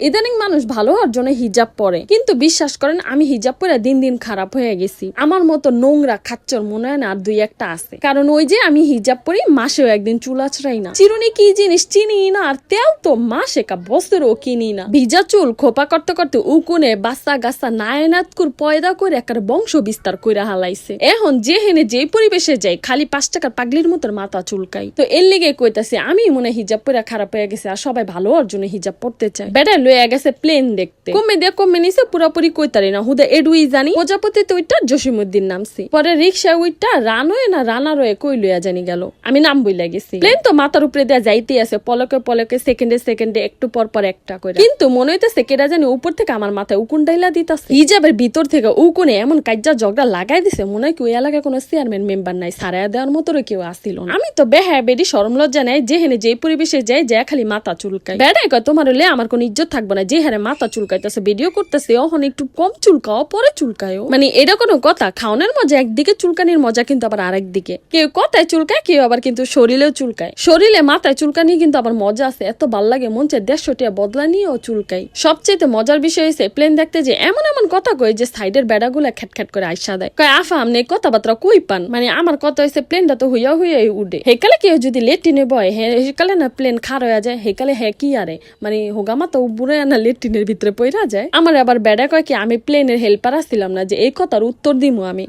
ইদানিং মানুষ ভালো হওয়ার জন্য হিজাব পরে, কিন্তু বিশ্বাস করেন আমি হিজাব পরে দিন দিন খারাপ হয়ে গেছি। আমার মতো নোংরা খাচ্চর মনে হয় না আর দুই একটা আছে। কারণ ওই যে আমি হিজাব পরি, মাসেও একদিন চুল আছড়াই না, চিরুনি কি জিনিস চিনি না, আর তেল তো মাসে কা বছরও কিনি না। ভিজা চুল খোপা করতে করতে উকুনে বাচ্চা গাছা নায়নাতকুর পয়দা করে একটা বংশ বিস্তার কইরা হালাইছে। এখন যেহেনে যে পরিবেশে যাই খালি 5 টাকার পাগলির মতো মাথা চুলকাই। তো এর লেগে কইতাছে আমি মনে হিজাব পরে খারাপ হয়ে গেছে, আর সবাই ভালো হওয়ার জন্য হিজাব পড়তে চায়। বেটা লয়ে গেছে প্লেন দেখতে, কমে নিছে পুরাপুরি কইতারি না, হুদা এডুই জানি। প্রজাপতিতে ওইটা জসিমউদ্দিন নামছি, পরে রিক্সা ওইটা রানওয়ে না রানারয়ে কই লইয়া জানি গেল, আমি নাম বইলা গেছি। প্লেন তো মাথার উপরে দেয়া যাইতে আছে, পলকে পলকে সেকেন্ডে একটু পর পর একটা করে, কিন্তু মনে হইতেছে কেডা জানি উপর থেকে আমার মাথায় উকুন ডাইলা দিতাছে। হিজাবের ভিতর থেকে উকুনে এমন কাজ্জা ঝগড়া লাগাই দিছে, মনে হয় কি ওই এলাকায় কোনো চেয়ারম্যান মেম্বার নাই, সারায়া দেওয়ার মতো কেউ আসছিল না। আমি তো বেহা বেডি শরম লজ্জা নাই, যেহেনে যে পরিবেশে যাই যা খালি মাথা চুলকাই। বেড়াই কয় তোমার হলে আমার কোনো ইজ্জত থাকবে না, যে হারে মাথা চুলকাইতেছে, ভিডিও করতেছে ওখানে একটু কম চুলকাও পরে চুলকায়ও, মানে এটা কোনো কথা? খাওয়ানোর মজা একদিকে, চুলকানির মজা কিন্তু আবার আরেক দিকে। কেউ কথায় চুলকায়, কেউ আবার কিন্তু শরীরেও চুলকায়। শরীরে মাথায় চুলকানি কিন্তু আবার মজা আছে, এত ভাল লাগে মন চায় 150 টাকা বদলা নিয়েও চুলকাই। সবচেয়ে মজার বিষয় হয়েছে প্লেন দেখতে যে এমন কথা কই যে সাইডের বেড়াগুলা খ্যাট করে আইসা দেয়, কয় আফা আপনি কথাবার্তা কই পান? মানে আমার কথা হয়েছে প্লেনটা তো হইয়া উঠে, হেকালে কেউ যদি লেট্রিনে বয় হেকালে না প্লেন খার হয়ে যায়, হেকালে কি আরে মানে হোগামা তো বুড়ে না লেট্রিনের ভিতরে পইরা যায়। আমার আবার বেড়া কয় কি আমি প্লেনের হেল্পার আসছিলাম না যে এই কথার উত্তর দিমু আমি।